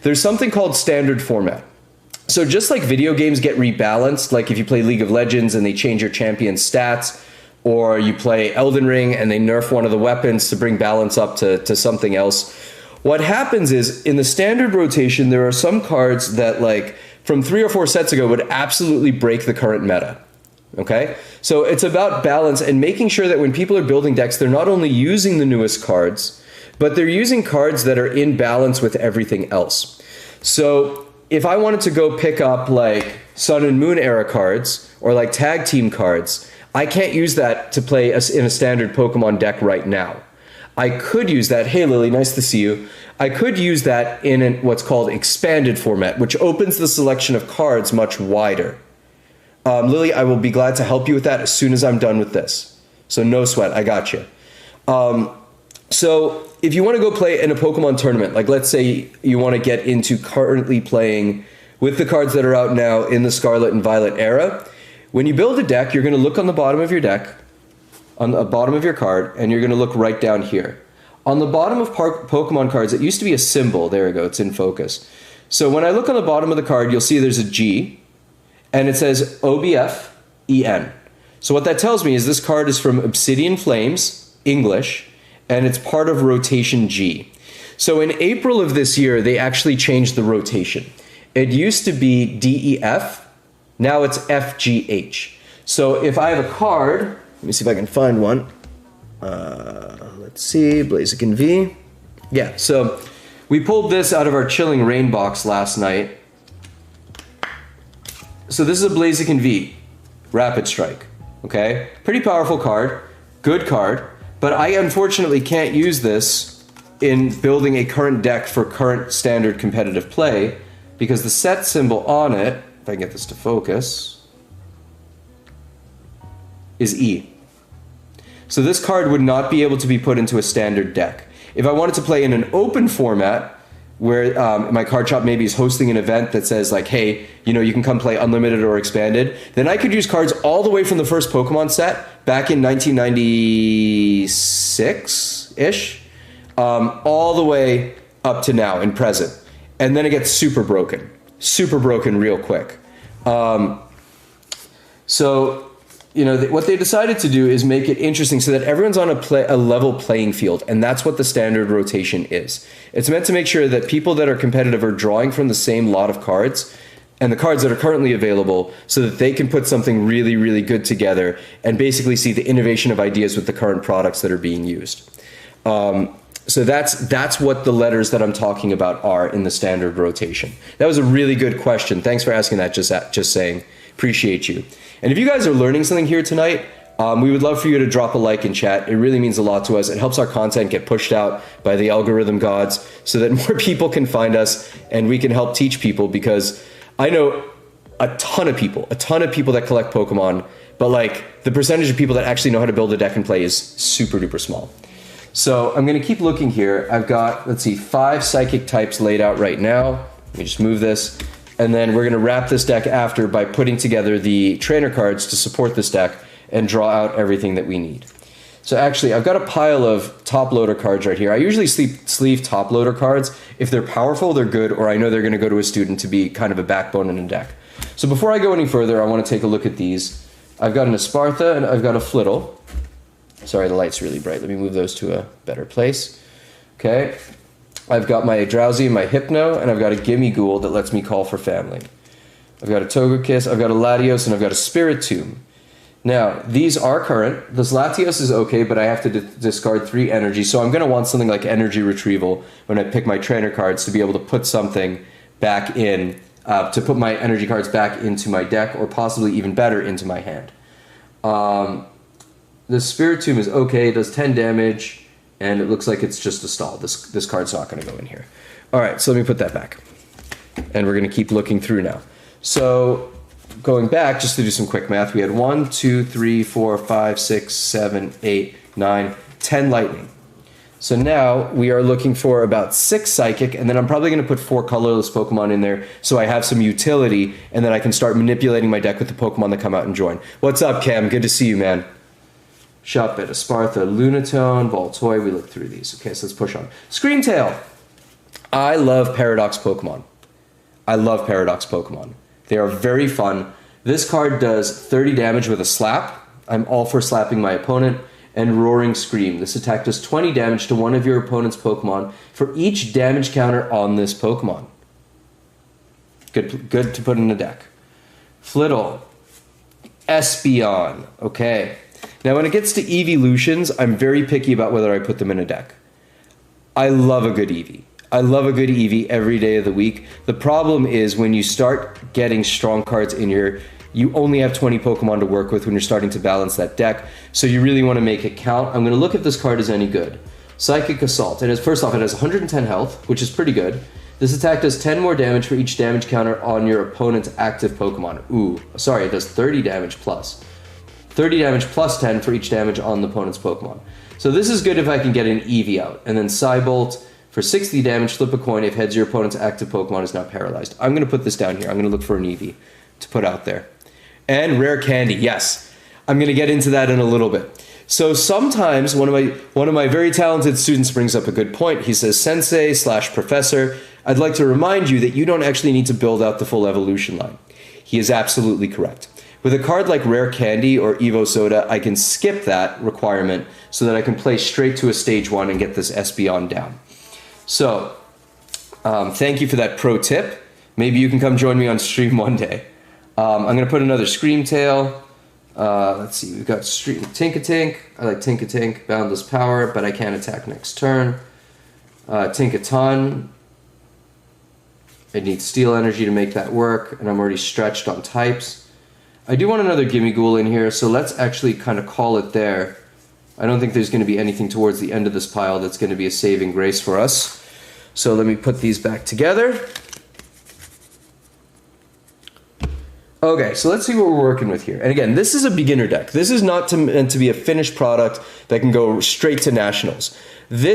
there's something called standard format. So just like video games get rebalanced, like if you play League of Legends and they change your champion's stats, or you play Elden Ring and they nerf one of the weapons to bring balance up to something else, what happens is in the standard rotation, there are some cards that like from 3 or 4 sets ago would absolutely break the current meta. Okay? So it's about balance and making sure that when people are building decks, they're not only using the newest cards, but they're using cards that are in balance with everything else. So if I wanted to go pick up like Sun and Moon era cards or like tag team cards, I can't use that to play in a standard Pokemon deck right now. I could use that. Hey Lily, nice to see you. I could use that in what's called expanded format, which opens the selection of cards much wider. Lily, I will be glad to help you with that as soon as I'm done with this. So no sweat, I got you. So if you want to go play in a Pokemon tournament, like let's say you want to get into currently playing with the cards that are out now in the Scarlet and Violet era, when you build a deck, you're going to look on the bottom of your deck, on the bottom of your card, and you're going to look right down here. On the bottom of Pokemon cards, it used to be a symbol. There we go, it's in focus. So when I look on the bottom of the card, you'll see there's a G, and it says OBF-EN. So what that tells me is this card is from Obsidian Flames, English, and it's part of rotation G. So in April of this year, they actually changed the rotation. It used to be DEF, now it's FGH. So if I have a card, let me see if I can find one. Let's see, Blaziken V. Yeah, so we pulled this out of our Chilling Rain box last night. So this is a Blaziken V, Rapid Strike, okay? Pretty powerful card, good card, but I unfortunately can't use this in building a current deck for current standard competitive play because the set symbol on it, if I can get this to focus, is E. So this card would not be able to be put into a standard deck. If I wanted to play in an open format, where my card shop maybe is hosting an event that says like, hey, you know, you can come play unlimited or expanded, then I could use cards all the way from the first Pokemon set back in 1996-ish, all the way up to now in present. And then it gets super broken real quick. So, you know, what they decided to do is make it interesting so that everyone's on a level playing field, and that's what the standard rotation is. It's meant to make sure that people that are competitive are drawing from the same lot of cards and the cards that are currently available so that they can put something really, really good together and basically see the innovation of ideas with the current products that are being used. So that's what the letters that I'm talking about are in the standard rotation. That was a really good question. Thanks for asking that, just saying. Appreciate you. And if you guys are learning something here tonight, we would love for you to drop a like in chat. It really means a lot to us. It helps our content get pushed out by the algorithm gods so that more people can find us and we can help teach people, because I know a ton of people that collect Pokemon, but like the percentage of people that actually know how to build a deck and play is super duper small. So I'm going to keep looking here. I've got, let's see, 5 psychic types laid out right now. Let me just move this. And then we're going to wrap this deck after by putting together the trainer cards to support this deck and draw out everything that we need. So actually, I've got a pile of top loader cards right here. I usually sleeve top loader cards. If they're powerful, they're good, or I know they're going to go to a student to be kind of a backbone in a deck. So before I go any further, I want to take a look at these. I've got an Espartha and I've got a Flittle. Sorry, the light's really bright. Let me move those to a better place. Okay. I've got my Drowsy and my Hypno, and I've got a Gimme Ghoul that lets me call for family. I've got a Togekiss, I've got a Latios, and I've got a Spiritomb. Now, these are current. This Latios is okay, but I have to discard 3 energy, so I'm going to want something like Energy Retrieval when I pick my trainer cards to be able to put something back in, to put my energy cards back into my deck, or possibly even better, into my hand. The Spiritomb is okay, it does 10 damage, and it looks like it's just a stall. This card's not going to go in here. All right, so let me put that back. And we're going to keep looking through now. So going back, just to do some quick math, we had 1, 2, 3, 4, 5, 6, 7, 8, 9, 10 lightning. So now we are looking for about 6 psychic, and then I'm probably going to put 4 colorless Pokemon in there so I have some utility, and then I can start manipulating my deck with the Pokemon that come out and join. What's up, Cam? Good to see you, man. Shop at Espartha, Lunatone, Voltoy. We looked through these. Okay, so let's push on. Screamtail. I love Paradox Pokemon. I love Paradox Pokemon. They are very fun. This card does 30 damage with a slap. I'm all for slapping my opponent. And Roaring Scream. This attack does 20 damage to one of your opponent's Pokemon for each damage counter on this Pokemon. Good to put in the deck. Flittle. Espeon. Okay. Now when it gets to evolutions, I'm very picky about whether I put them in a deck. I love a good Eevee. I love a good Eevee every day of the week. The problem is when you start getting strong cards in here, you only have 20 Pokemon to work with when you're starting to balance that deck, so you really want to make it count. I'm going to look if this card is any good. Psychic Assault. First off, it has 110 health, which is pretty good. This attack does 10 more damage for each damage counter on your opponent's active Pokemon. Ooh, sorry, it does 30 damage plus. 30 damage plus 10 for each damage on the opponent's Pokemon. So this is good if I can get an Eevee out. And then Psybolt. For 60 damage, flip a coin if heads your opponent's active Pokemon is not paralyzed. I'm going to put this down here. I'm going to look for an Eevee to put out there. And Rare Candy, yes. I'm going to get into that in a little bit. So sometimes one of my very talented students brings up a good point. He says, Sensei/Professor, I'd like to remind you that you don't actually need to build out the full evolution line. He is absolutely correct. With a card like Rare Candy or Evo Soda, I can skip that requirement so that I can play straight to a stage 1 and get this Espeon down. So, thank you for that pro tip. Maybe you can come join me on stream one day. I'm going to put another Screamtail. Let's see, we've got Tinkatink. I like Tinkatink, Boundless Power, but I can't attack next turn. Tinkaton. I need Steel Energy to make that work, and I'm already stretched on types. I do want another Gimme Ghoul in here, so let's actually kind of call it there. I don't think there's going to be anything towards the end of this pile that's going to be a saving grace for us. So let me put these back together. Okay, so let's see what we're working with here. And again, this is a beginner deck. This is not meant to be a finished product that can go straight to nationals. This